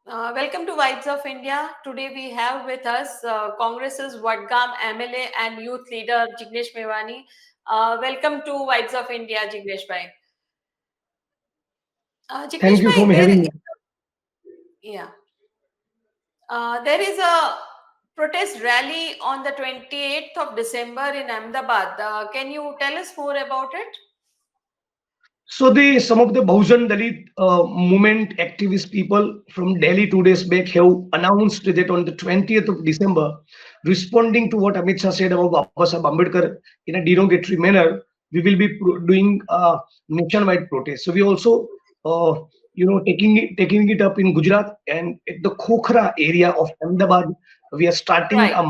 Welcome to Vibes of India. Today we have with us Congress's Vadgam MLA and youth leader Jignesh Mevani. Welcome to Vibes of India, Jignesh bhai. Jignesh Thank you for bhai, having me. yeah, there is a protest rally on the 28th of December in Ahmedabad. Can you tell us more about it? So the some of the Bahujan Dalit movement activist people from Delhi 2 days back have announced that on the 20th of December, responding to what Amit Shah said about Baba Saheb Ambedkar in a derogatory manner, we will be doing a nationwide protest. So we also, taking it up in Gujarat and at the Khokhara area of Ahmedabad, we are starting Right, a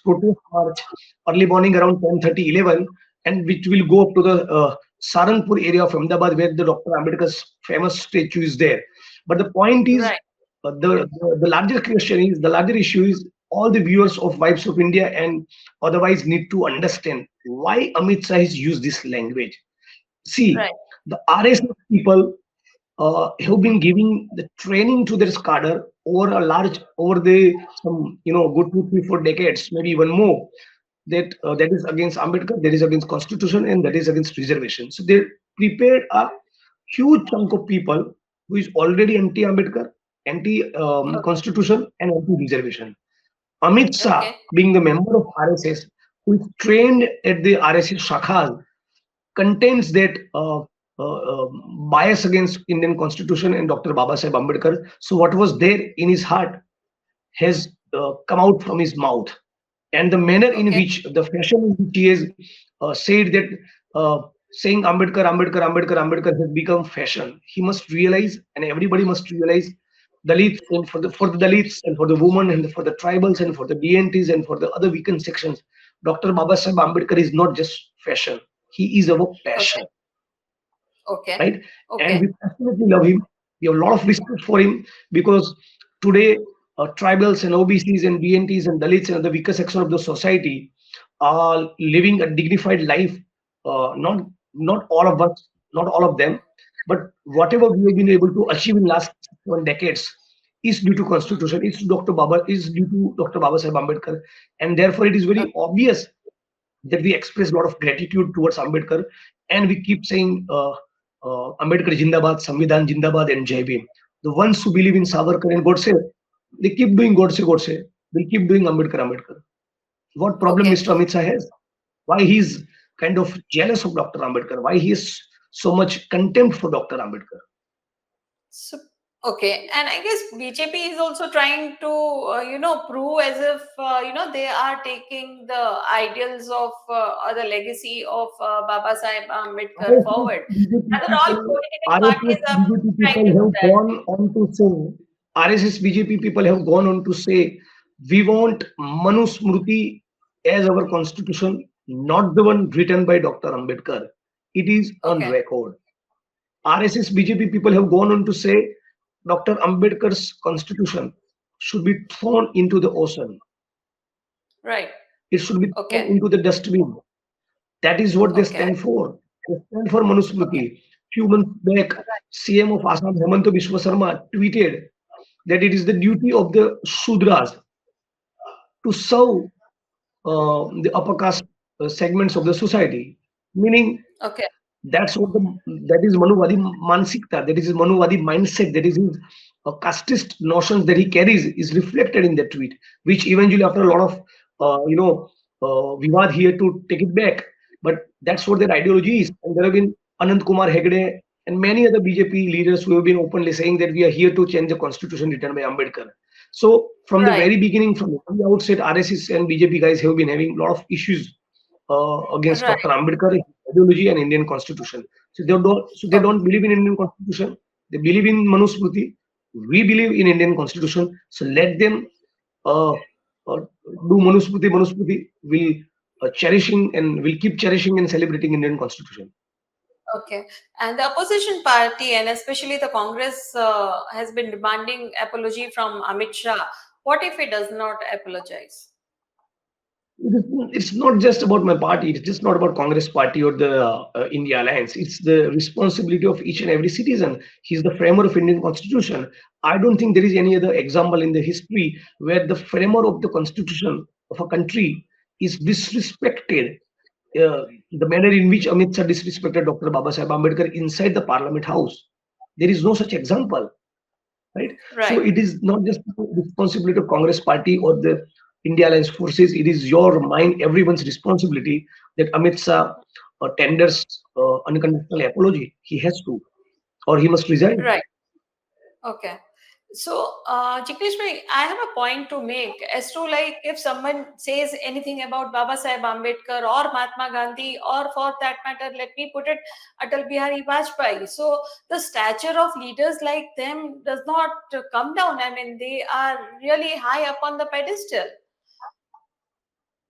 protest march, early morning around 10:30, 11, and which will go up to the Saranpur area of Ahmedabad, where the Dr. Ambedkar's famous statue is there. But the point is, right, the larger question is, the larger issue is, all the viewers of Vibes of India and otherwise need to understand why Amit Shah has used this language. See, right. the RSS people have been giving the training to their cadre over the some good 2, 3, 4 decades, maybe even more. That is against Ambedkar, that is against Constitution, and that is against reservation. So they prepared a huge chunk of people who is already anti-Ambedkar, anti-Constitution, and anti-reservation. Amit Shah, Okay, being the member of RSS, who is trained at the RSS Shakhas, contains that bias against Indian Constitution and Dr. Baba Saheb Ambedkar. So what was there in his heart has come out from his mouth, and the manner in okay, which the fashion in which he has said that saying Ambedkar, Ambedkar, Ambedkar, Ambedkar has become fashion. He must realize, and everybody must realize, Dalits and for the Dalits and for the women and for the tribals and for the BNTs and for the other weakened sections, Dr. Baba Saheb Ambedkar is not just fashion. He is our okay, passion, okay, right? And okay. we absolutely love him. We have a lot of respect for him because today tribals and OBCs and BNTs and Dalits and the weaker section of the society are living a dignified life. Not all of us, not all of them, but whatever we have been able to achieve in last 1 decades is due to Hmm. Constitution. Is due to Dr. Baba Saheb Ambedkar, and therefore it is very Okay. obvious that we express a lot of gratitude towards Ambedkar, and we keep saying Ambedkar Jindabad, Samvidhan Jindabad, and Jai Bhim. The ones who believe in Savarkar and Godse, they keep doing Godse. They keep doing Ambedkar. What problem Okay. Mr. Amit Shah has? Why he's kind of jealous of Dr. Ambedkar? Why he has so much contempt for Dr. Ambedkar? So, okay, and I guess BJP is also trying to, prove as if, they are taking the ideals of or the legacy of Baba Sahib Ambedkar RSS forward. BJP Rather, all people, political RSS parties are BJP trying people to do have that. gone on to say, RSS BJP people have gone on to say, we want Manusmriti as our constitution, not the one written by Dr. Ambedkar. It is on Okay, record. RSS BJP people have gone on to say Dr. Ambedkar's constitution should be thrown into the ocean. right. It should be thrown Okay, into the dustbin. That is what they okay, stand for. They stand for okay, Manusmriti. Few months back, CM of Assam, Hemanta Biswa Sarma, tweeted that it is the duty of the Shudras to serve the upper caste segments of the society. Meaning, okay, that's what that is Manuvadi Mansikta, that is his Manuvadi mindset, that is his casteist notions that he carries is reflected in that tweet, which eventually, after a lot of vivad here to take it back, but that's what their ideology is. And there have been Anand Kumar Hegde and many other BJP leaders who have been openly saying that we are here to change the constitution written by Ambedkar. So from the right, very beginning, from the very outset, RSS and BJP guys have been having a lot of issues against right. Dr. Ambedkar ideology and Indian constitution. They Okay. don't believe in Indian constitution. They believe in Manusmriti. We believe in Indian constitution. So let them do Manusmriti. Manusmriti will cherishing and will keep cherishing and celebrating Indian constitution. Okay. And the opposition party, and especially the Congress, has been demanding apology from Amit Shah. What if he does not apologize? It's not just about my party. It's just not about Congress party or the India Alliance. It's the responsibility of each and every citizen. He's the framer of Indian Constitution. I don't think there is any other example in the history where the framer of the Constitution of a country is disrespected. The manner in which Amit Shah disrespected Dr. Baba Sahib Ambedkar inside the Parliament House. There is no such example, right? So Right. it is not just the responsibility of Congress party or the India Alliance forces. It is your mine, everyone's responsibility that Amit Shah tenders unconditional apology. He has to, or he must resign. Right. Okay. So, Jignesh bhai, I have a point to make as to like if someone says anything about Baba Sahib Ambedkar or Mahatma Gandhi, or for that matter, let me put it, Atal Bihari Vajpayee. So, the stature of leaders like them does not come down. I mean, they are really high up on the pedestal.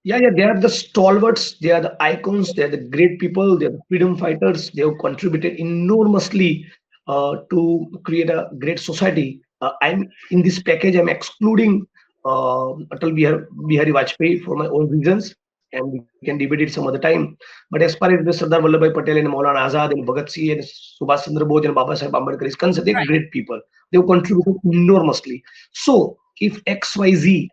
Yeah, they are the stalwarts, they are the icons, they are the great people, they are the freedom fighters. They have contributed enormously to create a great society. I'm in this package, I'm excluding Bihari Vajpayee for my own reasons, and we can debate it some other time. But as far as the Sardar Vallabhbhai Patel and Maulana Azad and Bhagat Singh and Subhash Chandra Bose and Baba Sahib Ambedkar is concerned, they're great people. They've contributed enormously. So if XYZ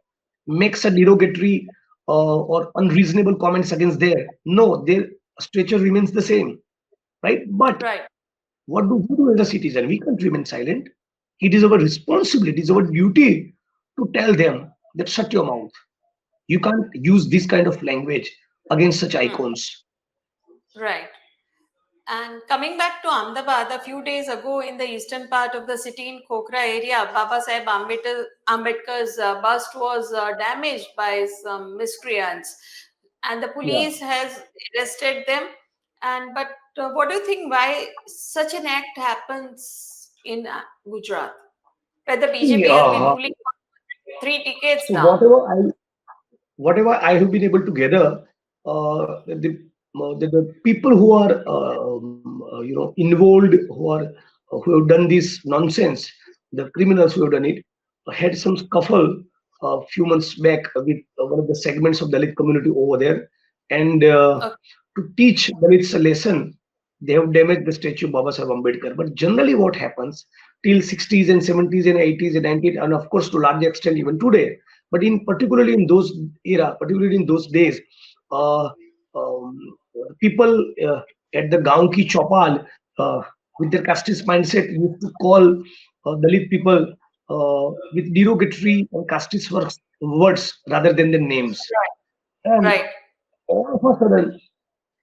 makes a derogatory or unreasonable comments against there. No, their stature remains the same, right? But Right. what do we do as a citizen? We can't remain silent. It is our responsibility, it is our duty to tell them that shut your mouth. You can't use this kind of language against such Hmm. icons. Right. And coming back to Ahmedabad, a few days ago in the eastern part of the city in Khokra area, Baba Sahib Ambedkar's bust was damaged by some miscreants, and the Yeah. police has arrested them. And but what do you think? Why such an act happens in Gujarat, where the See, BJP has been ruling for 3 decades so now? whatever I have been able to gather, the people who are involved, who have done this nonsense, the criminals who have done it, had some scuffle a few months back with one of the segments of Dalit community over there, and Okay. to teach Dalits a lesson, they have damaged the statue of Baba Sahib Ambedkar. But generally, what happens till 60s and 70s and 80s and 90s, and of course to large extent even today, but in particularly in those era, particularly in those days, uh, um, people at the Gaon ki Chopal, uh, with their casteist mindset, used to call Dalit people with derogatory and casteist words rather than their names. And Right. all of a sudden,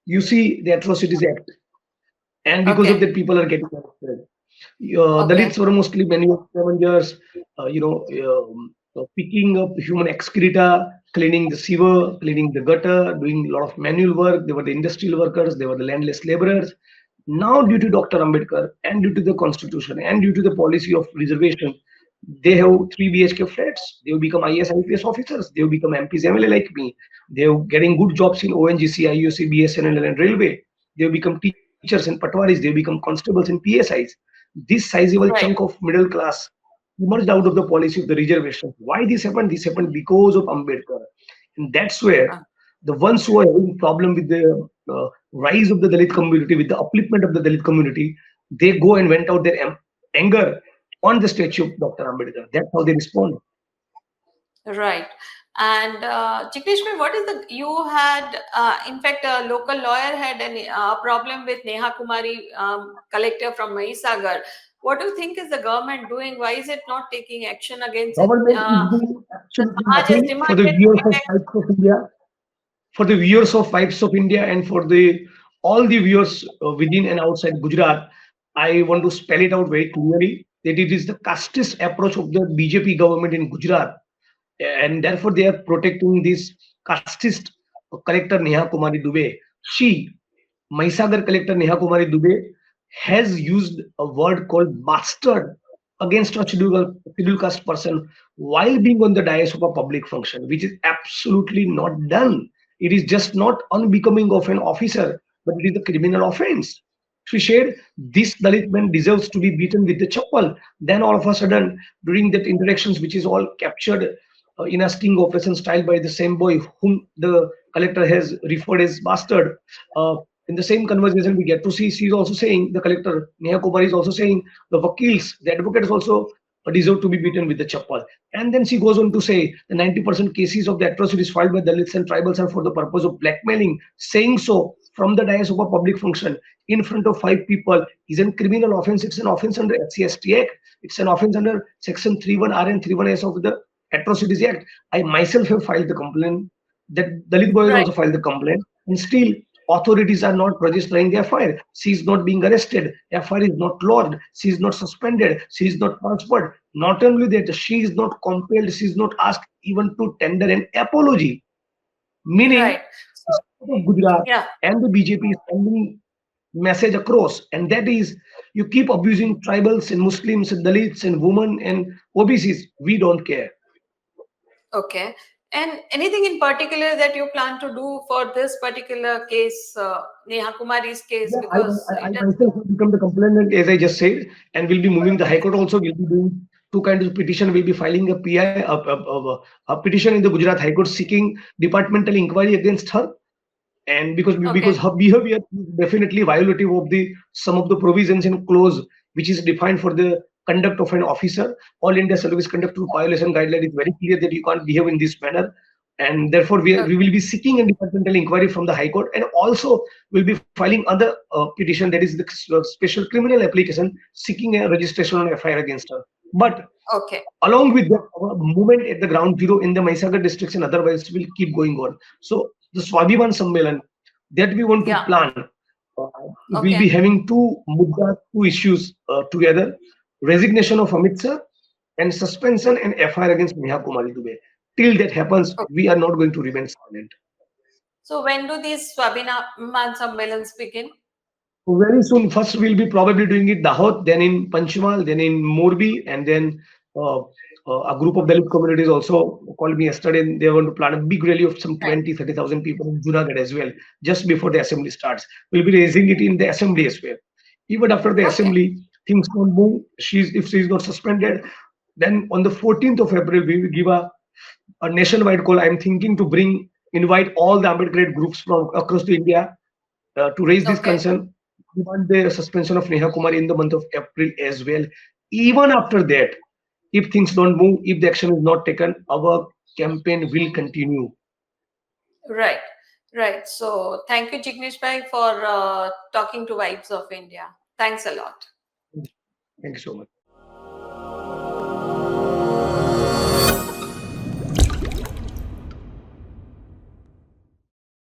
you see the atrocities act, and because of Okay. that, people are getting arrested. Dalits Okay. were mostly many of scavengers, picking up human excreta, cleaning the sewer, cleaning the gutter, doing a lot of manual work. They were the industrial workers, they were the landless laborers. Now, due to Dr. Ambedkar and due to the constitution and due to the policy of reservation, they have 3 BHK flats. They have become IS, IPS officers. They have become MPs, MLA like me. They are getting good jobs in ONGC, IUC, BSNL, and railway. They have become teachers in Patwaris. They have become constables in PSIs. This sizable chunk Right. of middle class emerged out of the policy of the reservation. Why this happened? This happened because of Ambedkar. And that's where Uh, the ones who are having problem with the rise of the Dalit community, with the upliftment of the Dalit community, they go and vent out their anger on the statue of Dr. Ambedkar. That's how they respond. Right. And Jignesh, bhai, what is the you had? In fact, a local lawyer had a problem with Neha Kumari, collector from Mahisagar. What do you think is the government doing? Why is it not taking action against it? Government is doing The absolutely Samaj has nothing for the demanded to viewers get of back. Pipes of India, for the viewers of Pipes of India, and for the all the viewers within and outside Gujarat. I want to spell it out very clearly that it is the casteist approach of the BJP government in Gujarat, and therefore they are protecting this casteist collector Neha Kumari Dubey. She, Maisagar collector Neha Kumari Dubey, has used a word called bastard against a scheduled caste person while being on the dais of a public function, which is absolutely not done. It is just not unbecoming of an officer, but it is a criminal offense. She said, this Dalit man deserves to be beaten with the chappal. Then all of a sudden, during that interactions, which is all captured in a sting operation style by the same boy whom the collector has referred as bastard. Uh, in the same conversation, we get to see she's also saying, the collector Neha Kumar is also saying, the vakils, the advocates also deserve to be beaten with the chappal. And then she goes on to say the 90% cases of the atrocities filed by Dalits and tribals are for the purpose of blackmailing. Saying so from the dais of a public function in front of five people is a criminal offense. It's an offense under SC/ST Act. It's an offense under Section 31R and 31S of the Atrocities Act. I myself have filed the complaint. That Dalit boy has Right. also filed the complaint, and still authorities are not registering the FIR. She is not being arrested. FIR is not lodged. She is not suspended. She is not transferred. Not only that, she is not compelled. She is not asked even to tender an apology. Right. Meaning, So, the state of Gujarat yeah. and the BJP is sending message across, and that is, you keep abusing tribals and Muslims and Dalits and women and OBCs. We don't care. Okay. And anything in particular that you plan to do for this particular case, Neha Kumari's case, Yeah, because I it has. myself have become the complainant, as I just said, and will be moving the High Court also. Will be doing two kinds of petition. Will be filing a PI, a petition in the Gujarat High Court seeking departmental inquiry against her, and because Okay. her behavior is definitely violative of the some of the provisions in clause which is defined for the conduct of an officer. All India Service Conduct Violation Guideline is very clear that you can't behave in this manner, and therefore we Okay. will be seeking a departmental inquiry from the High Court, and also will be filing other petition, that is the special criminal application seeking a registration on FIR against her. But Okay. along with that, our movement at the ground zero in the Maisagar districts and otherwise will keep going on. So the Swabhiman Sammelan that we want to Yeah. plan, will be Okay. having two muddas, two issues together: resignation of Amit Shah and suspension and FIR against Neha Kumari Dubey. Till that happens, Okay. we are not going to remain silent. So when do these Swabinaman Sammelans begin? Very soon, first we'll be probably doing it Dahod, then in Panchmal, then in Morbi, and then uh, a group of Dalit communities also called me yesterday, and they want to plan a big rally of some Right. 20-30,000 people in Junagadh as well, just before the assembly starts. We'll be raising it in the assembly as well. Even after the Okay. assembly, things don't move. If she's not suspended, then on the 14th of April, we will give a nationwide call. I'm thinking to invite all the Ambedkar groups from across the India to raise this Okay. concern. We want the suspension of Neha Kumar in the month of April as well. Even after that, if things don't move, if the action is not taken, our campaign will continue. Right. Right. So thank you, Jignesh Bhai, for talking to Vibes of India. Thanks a lot. Thank you so much.